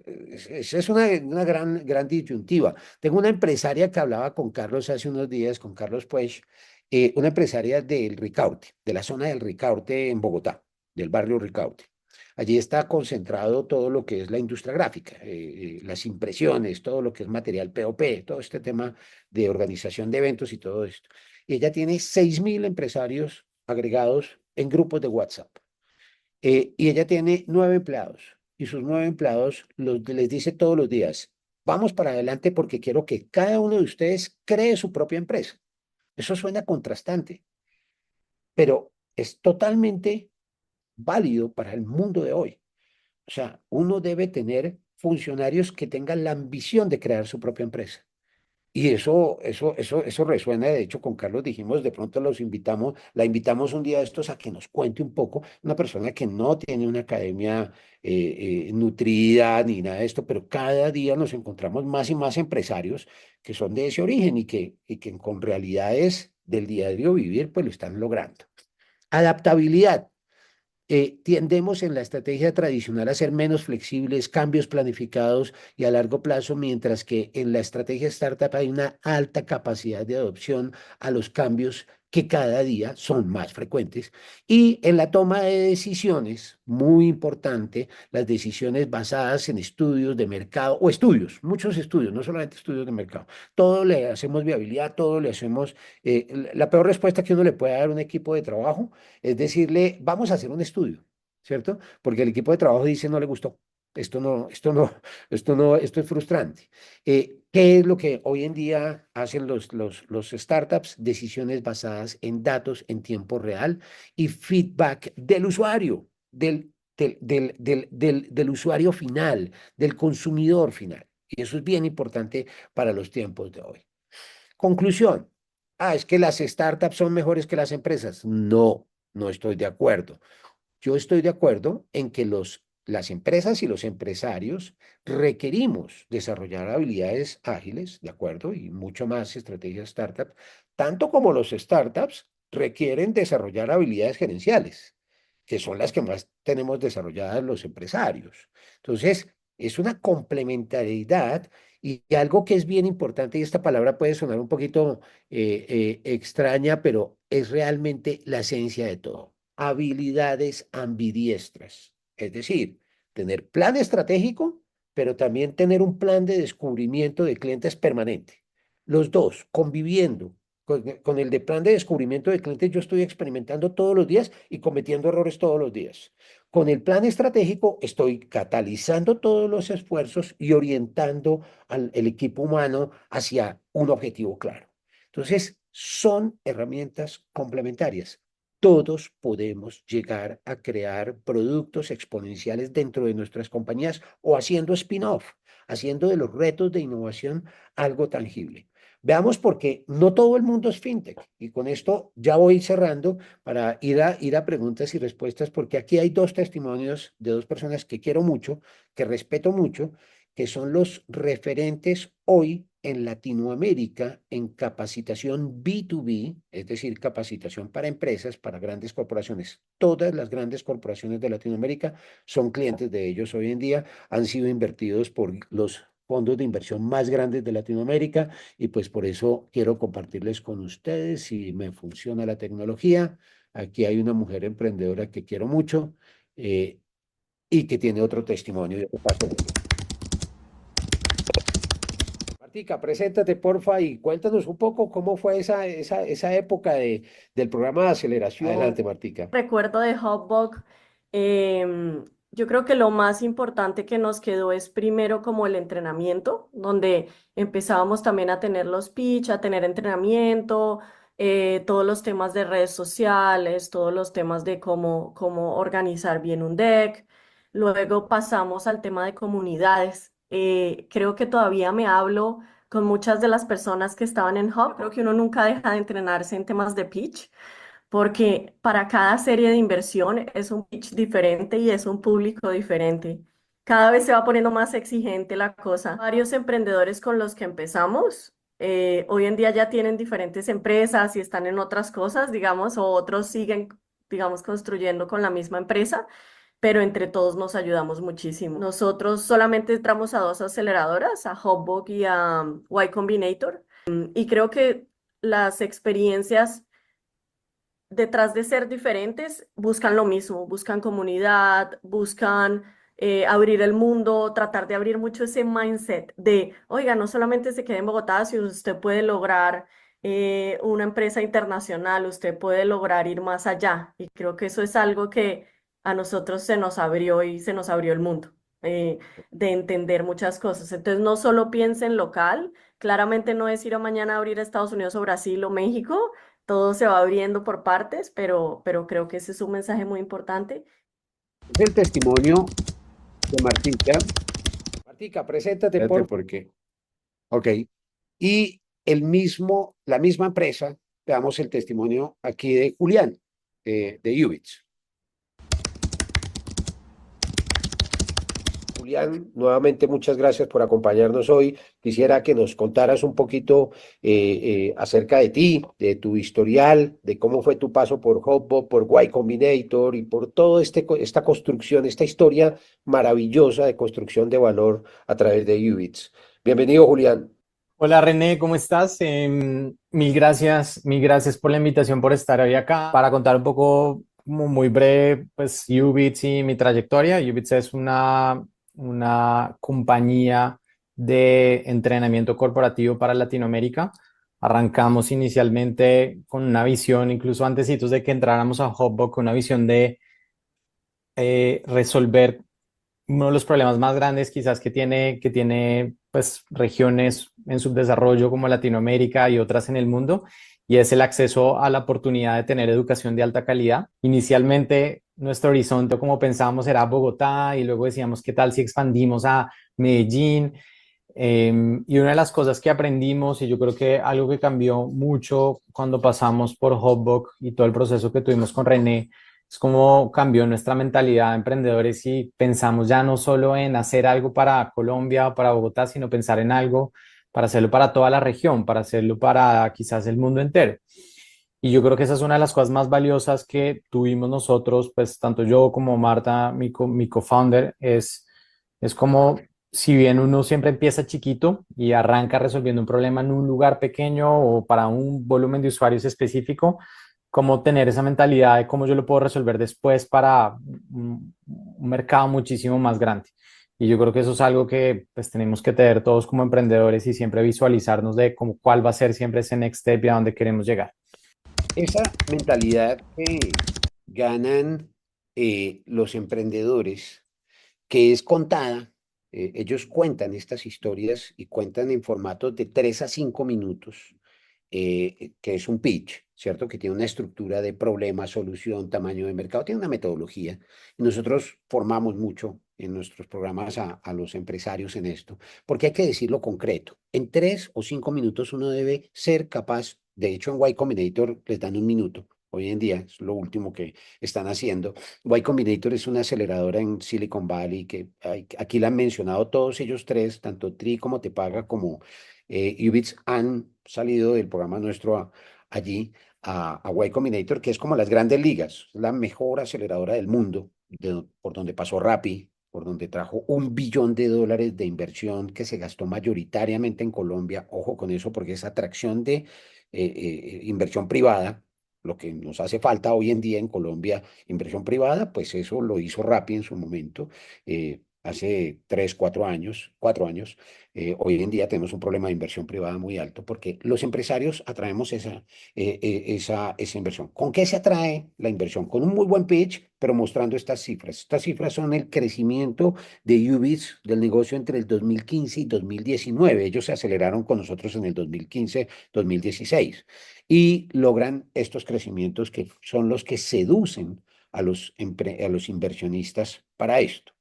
Esa es una gran disyuntiva. Tengo una empresaria que hablaba con Carlos hace unos días, con Carlos Puech, una empresaria del Ricaurte, de la zona del Ricaurte en Bogotá, del barrio Ricaurte. Allí está concentrado todo lo que es la industria gráfica, las impresiones, todo lo que es material POP, todo este tema de organización de eventos y todo esto. Y ella tiene 6.000 empresarios agregados en grupos de WhatsApp. Y ella tiene 9 empleados y sus 9 empleados les dice todos los días, vamos para adelante porque quiero que cada uno de ustedes cree su propia empresa. Eso suena contrastante, pero es totalmente válido para el mundo de hoy. O sea, uno debe tener funcionarios que tengan la ambición de crear su propia empresa. Y eso resuena. De hecho, con Carlos dijimos, de pronto la invitamos un día de estos a que nos cuente un poco, una persona que no tiene una academia nutrida ni nada de esto, pero cada día nos encontramos más y más empresarios que son de ese origen y que con realidades del diario vivir, pues lo están logrando. Adaptabilidad. Tiendemos en la estrategia tradicional a ser menos flexibles, cambios planificados y a largo plazo, mientras que en la estrategia startup hay una alta capacidad de adopción a los cambios que cada día son más frecuentes. Y en la toma de decisiones, muy importante, las decisiones basadas en estudios de mercado o muchos estudios, no solamente estudios de mercado. Todo le hacemos viabilidad, todo le hacemos. La peor respuesta que uno le puede dar a un equipo de trabajo es decirle, vamos a hacer un estudio, ¿cierto? Porque el equipo de trabajo dice, no le gustó. Esto es frustrante. ¿Qué es lo que hoy en día hacen los startups? Decisiones basadas en datos en tiempo real y feedback del usuario, del usuario final, del consumidor final. Y eso es bien importante para los tiempos de hoy. Conclusión. Es que las startups son mejores que las empresas. No, no estoy de acuerdo. Yo estoy de acuerdo en que los las empresas y los empresarios requerimos desarrollar habilidades ágiles, ¿de acuerdo? Y mucho más estrategias startup, tanto como los startups requieren desarrollar habilidades gerenciales, que son las que más tenemos desarrolladas los empresarios. Entonces, es una complementariedad y algo que es bien importante, y esta palabra puede sonar un poquito extraña, pero es realmente la esencia de todo. Habilidades ambidiestras, es decir, tener plan estratégico, pero también tener un plan de descubrimiento de clientes permanente. Los dos, conviviendo. Con el de plan de descubrimiento de clientes, yo estoy experimentando todos los días y cometiendo errores todos los días. Con el plan estratégico, estoy catalizando todos los esfuerzos y orientando al el equipo humano hacia un objetivo claro. Entonces, son herramientas complementarias. Todos podemos llegar a crear productos exponenciales dentro de nuestras compañías o haciendo spin-off, haciendo de los retos de innovación algo tangible. Veamos porque no todo el mundo es fintech. Y con esto ya voy cerrando para ir a preguntas y respuestas, porque aquí hay dos testimonios de dos personas que quiero mucho, que respeto mucho, que son los referentes hoy en Latinoamérica en capacitación B2B, es decir, capacitación para empresas, para grandes corporaciones. Todas las grandes corporaciones de Latinoamérica son clientes de ellos hoy en día, han sido invertidos por los fondos de inversión más grandes de Latinoamérica y pues por eso quiero compartirles con ustedes si me funciona la tecnología. Aquí hay una mujer emprendedora que quiero mucho eh, y que tiene otro testimonio. Yo te paso. Martica, preséntate porfa y cuéntanos un poco cómo fue esa época del programa de aceleración. Adelante, Martica. Recuerdo de Hotbox, yo creo que lo más importante que nos quedó es primero como el entrenamiento, donde empezábamos también a tener los pitch, a tener entrenamiento, todos los temas de redes sociales, todos los temas de cómo organizar bien un deck. Luego pasamos al tema de comunidades. Creo que todavía me hablo con muchas de las personas que estaban en Hub. Creo que uno nunca deja de entrenarse en temas de pitch porque para cada serie de inversión es un pitch diferente y es un público diferente. Cada vez se va poniendo más exigente la cosa. Varios emprendedores con los que empezamos, hoy en día ya tienen diferentes empresas y están en otras cosas, digamos, o otros siguen, digamos, construyendo con la misma empresa, pero entre todos nos ayudamos muchísimo. Nosotros solamente entramos a dos aceleradoras, a Hotbox y a Y Combinator, y creo que las experiencias detrás de ser diferentes, buscan lo mismo, buscan comunidad, buscan abrir el mundo, tratar de abrir mucho ese mindset de, oiga, no solamente se quede en Bogotá, si usted puede lograr una empresa internacional, usted puede lograr ir más allá. Y creo que eso es algo que a nosotros se nos abrió y se nos abrió el mundo. De entender muchas cosas. Entonces, no solo piense en local, claramente no es ir a mañana a abrir a Estados Unidos o Brasil o México, todo se va abriendo por partes, pero creo que ese es un mensaje muy importante. Es el testimonio de Martica. Martica, preséntate Porque Ok. Y la misma empresa, veamos el testimonio aquí de Julián, de Ubits. Julián, nuevamente muchas gracias por acompañarnos hoy. Quisiera que nos contaras un poquito acerca de ti, de tu historial, de cómo fue tu paso por Hotbox, por Y Combinator y por toda esta construcción, esta historia maravillosa de construcción de valor a través de Ubits. Bienvenido, Julián. Hola René, ¿cómo estás? Mil gracias por la invitación, por estar hoy acá para contar un poco, como muy breve, pues Ubits y mi trayectoria. Ubits es una compañía de entrenamiento corporativo para Latinoamérica. Arrancamos inicialmente con una visión, incluso antecitos de que entráramos a Hotbox, con una visión de resolver uno de los problemas más grandes quizás que tiene pues regiones en subdesarrollo como Latinoamérica y otras en el mundo, y es el acceso a la oportunidad de tener educación de alta calidad. Inicialmente nuestro horizonte, como pensábamos, era Bogotá, y luego decíamos, ¿qué tal si expandimos a Medellín? Y una de las cosas que aprendimos, y yo creo que algo que cambió mucho cuando pasamos por Hotbox y todo el proceso que tuvimos con René, Es como cambió nuestra mentalidad de emprendedores y pensamos ya no solo en hacer algo para Colombia o para Bogotá, sino pensar en algo para hacerlo para toda la región, para hacerlo para quizás el mundo entero. Y yo creo que esa es una de las cosas más valiosas que tuvimos nosotros, pues tanto yo como Marta, mi co-founder, es como si bien uno siempre empieza chiquito y arranca resolviendo un problema en un lugar pequeño o para un volumen de usuarios específico, cómo tener esa mentalidad de cómo yo lo puedo resolver después para un mercado muchísimo más grande. Y yo creo que eso es algo que pues tenemos que tener todos como emprendedores y siempre visualizarnos de cómo, cuál va a ser siempre ese next step y a dónde queremos llegar. Esa mentalidad que ganan los emprendedores, que es contada, ellos cuentan estas historias y cuentan en formatos de 3 a 5 minutos, que es un pitch, ¿cierto? Que tiene una estructura de problema, solución, tamaño de mercado, tiene una metodología. Y nosotros formamos mucho en nuestros programas a los empresarios en esto, porque hay que decirlo concreto. En 3 o 5 minutos uno debe ser capaz, de hecho en Y Combinator les dan un minuto. Hoy en día es lo último que están haciendo. Y Combinator es una aceleradora en Silicon Valley que aquí la han mencionado todos ellos tres, tanto Tri como Tepaga como Ubits han salido del programa nuestro allí a Y Combinator, que es como las grandes ligas, la mejor aceleradora del mundo, por donde pasó Rappi, por donde trajo $1 billón de inversión que se gastó mayoritariamente en Colombia. Ojo con eso, porque esa atracción de inversión privada, lo que nos hace falta hoy en día en Colombia, inversión privada, pues eso lo hizo Rappi en su momento, hace 3, 4 años, 4 años. Hoy en día tenemos un problema de inversión privada muy alto porque los empresarios atraemos esa inversión. ¿Con qué se atrae la inversión? Con un muy buen pitch, pero mostrando estas cifras. Estas cifras son el crecimiento de Ubits del negocio entre el 2015 y 2019. Ellos se aceleraron con nosotros en el 2015, 2016 y logran estos crecimientos que son los que seducen a los inversionistas para esto.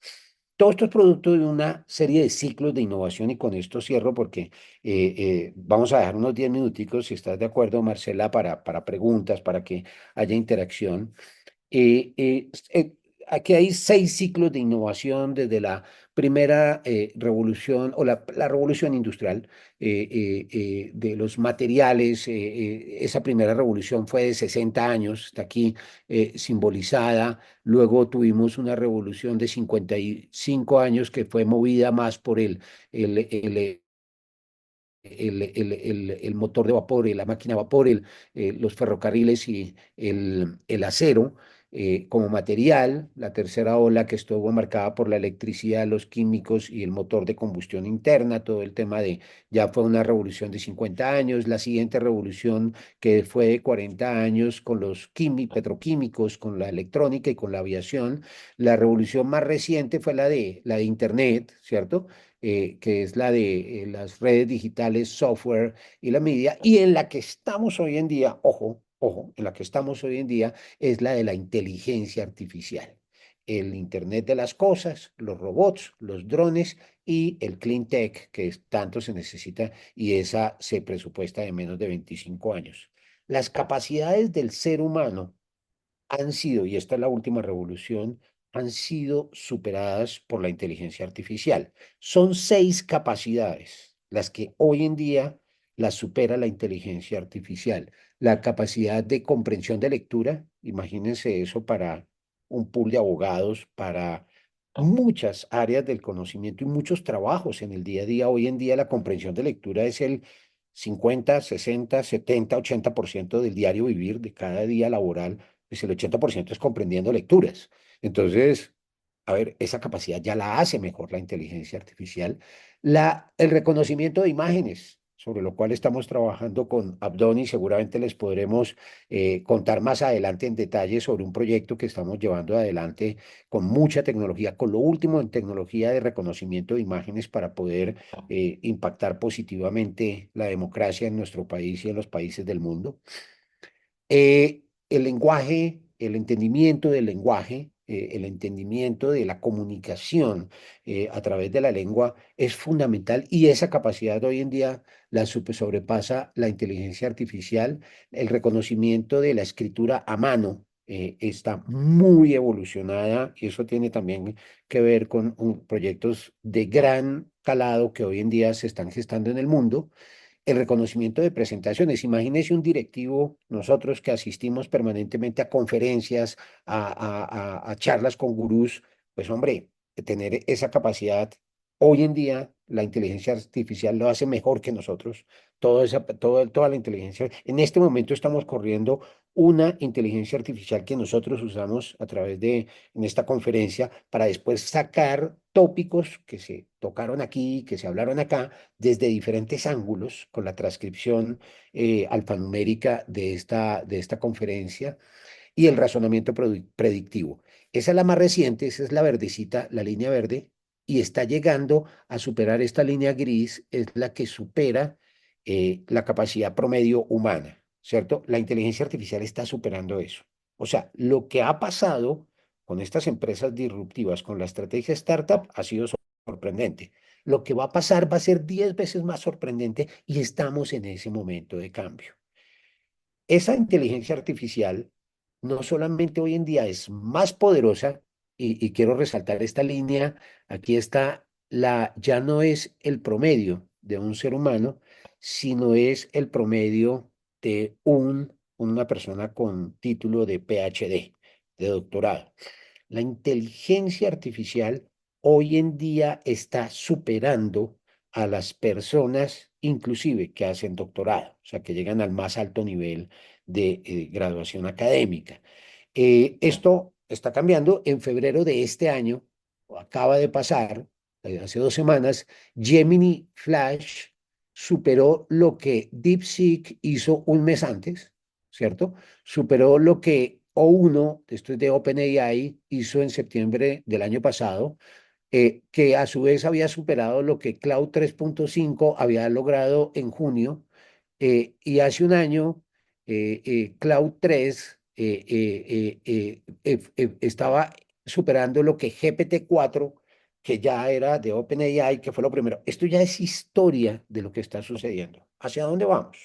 Todo esto es producto de una serie de ciclos de innovación y con esto cierro porque vamos a dejar unos 10 minuticos, si estás de acuerdo, Marcela, para preguntas, para que haya interacción. Aquí hay 6 ciclos de innovación desde la primera revolución o la revolución industrial de los materiales. Esa primera revolución fue de 60 años, está aquí simbolizada. Luego tuvimos una revolución de 55 años que fue movida más por el, el, el motor de vapor, la máquina a vapor, los ferrocarriles y el acero como material. La tercera ola que estuvo marcada por la electricidad, los químicos y el motor de combustión interna, todo el tema de, ya fue una revolución de 50 años. La siguiente revolución que fue de 40 años con los petroquímicos, con la electrónica y con la aviación. La revolución más reciente fue la de Internet, ¿cierto? Que es la de las redes digitales, software y la media, y en la que estamos hoy en día, ojo, ojo, en la que estamos hoy en día es la de la inteligencia artificial, el Internet de las cosas, los robots, los drones y el clean tech, que tanto se necesita y esa se presupuesta de menos de 25 años. Las capacidades del ser humano han sido, y esta es la última revolución, han sido superadas por la inteligencia artificial. Son 6 capacidades las que hoy en día las supera la inteligencia artificial. La capacidad de comprensión de lectura, imagínense eso para un pool de abogados, para muchas áreas del conocimiento y muchos trabajos en el día a día. Hoy en día la comprensión de lectura es el 50, 60, 70, 80% del diario vivir de cada día laboral, pues el 80% es comprendiendo lecturas. Entonces, a ver, esa capacidad ya la hace mejor la inteligencia artificial. El reconocimiento de imágenes, sobre lo cual estamos trabajando con Abdoni, seguramente les podremos contar más adelante en detalle sobre un proyecto que estamos llevando adelante con mucha tecnología, con lo último en tecnología de reconocimiento de imágenes para poder impactar positivamente la democracia en nuestro país y en los países del mundo. El lenguaje, el entendimiento del lenguaje, el entendimiento de la comunicación a través de la lengua es fundamental y esa capacidad hoy en día sobrepasa la inteligencia artificial. El reconocimiento de la escritura a mano está muy evolucionada y eso tiene también que ver con proyectos de gran calado que hoy en día se están gestando en el mundo. El reconocimiento de presentaciones. Imagínese un directivo, nosotros que asistimos permanentemente a conferencias, a charlas con gurús, pues hombre, tener esa capacidad. Hoy en día la inteligencia artificial lo hace mejor que nosotros. Toda la inteligencia. En este momento estamos corriendo una inteligencia artificial que nosotros usamos a través de, en esta conferencia, para después sacar tópicos que se tocaron aquí, que se hablaron acá, desde diferentes ángulos, con la transcripción alfanumérica de esta conferencia y el razonamiento predictivo. Esa es la más reciente, esa es la verdecita, la línea verde, y está llegando a superar esta línea gris, es la que supera la capacidad promedio humana, ¿cierto? La inteligencia artificial está superando eso. O sea, lo que ha pasado con estas empresas disruptivas, con la estrategia startup, ha sido sorprendente. Lo que va a pasar va a ser 10 veces más sorprendente y estamos en ese momento de cambio. Esa inteligencia artificial no solamente hoy en día es más poderosa, y quiero resaltar esta línea, aquí está ya no es el promedio de un ser humano, sino es el promedio de una persona con título de PhD, de doctorado. La inteligencia artificial hoy en día está superando a las personas, inclusive que hacen doctorado, o sea, que llegan al más alto nivel de graduación académica. Esto está cambiando. En febrero de este año, acaba de pasar, hace 2 semanas, Gemini Flash superó lo que DeepSeek hizo un mes antes, ¿cierto? Superó lo que O1, esto es de OpenAI, hizo en septiembre del año pasado, que a su vez había superado lo que Cloud 3.5 había logrado en junio, y hace un año Cloud 3 estaba superando lo que GPT-4, que ya era de OpenAI, que fue lo primero. Esto ya es historia de lo que está sucediendo. ¿Hacia dónde vamos?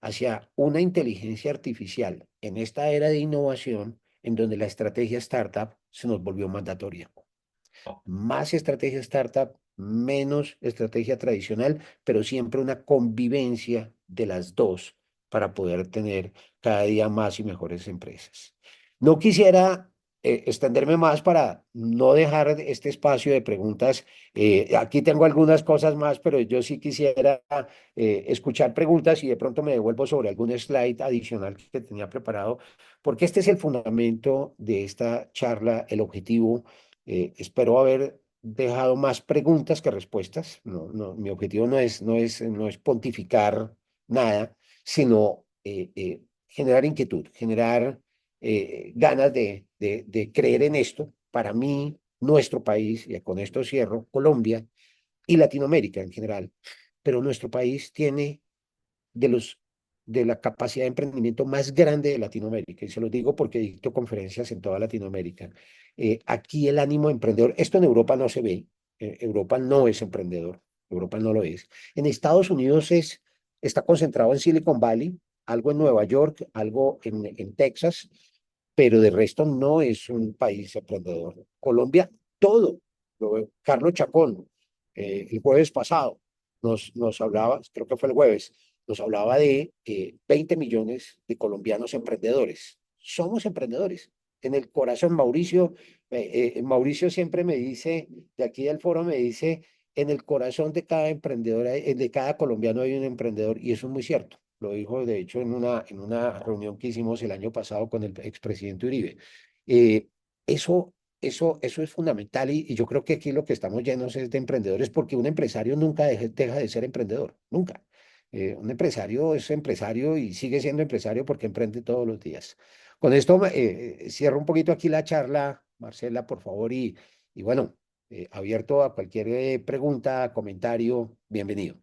Hacia una inteligencia artificial en esta era de innovación en donde la estrategia startup se nos volvió mandatoria. Más estrategia startup, menos estrategia tradicional, pero siempre una convivencia de las dos para poder tener cada día más y mejores empresas. No quisiera extenderme más para no dejar este espacio de preguntas. Aquí tengo algunas cosas más, pero yo sí quisiera escuchar preguntas y de pronto me devuelvo sobre algún slide adicional que tenía preparado, porque este es el fundamento de esta charla, el objetivo. Espero haber dejado más preguntas que respuestas. Mi objetivo no es pontificar nada, sino generar inquietud, generar ganas de creer en esto. Para mí, nuestro país, y con esto cierro, Colombia y Latinoamérica en general, pero nuestro país tiene de los de la capacidad de emprendimiento más grande de Latinoamérica. Y se lo digo porque dicto conferencias en toda Latinoamérica. Aquí el ánimo emprendedor, esto en Europa no se ve. Europa no es emprendedor, Europa no lo es. En Estados Unidos está concentrado en Silicon Valley, algo en Nueva York, algo en Texas, pero de resto no es un país emprendedor. Colombia, todo. Carlos Chacón, el jueves pasado, nos hablaba, creo que fue el jueves, nos hablaba de 20 millones de colombianos emprendedores. Somos emprendedores. En el corazón, Mauricio siempre me dice, de aquí del foro me dice, en el corazón de cada emprendedor, de cada colombiano hay un emprendedor, y eso es muy cierto. Lo dijo, de hecho, en una reunión que hicimos el año pasado con el expresidente Uribe. Eh, eso es fundamental, y yo creo que aquí lo que estamos llenos es de emprendedores, porque un empresario nunca deja de ser emprendedor, nunca. Un empresario es empresario y sigue siendo empresario porque emprende todos los días. Con esto cierro un poquito aquí la charla, Marcela, por favor, y bueno, abierto a cualquier pregunta, comentario, bienvenido.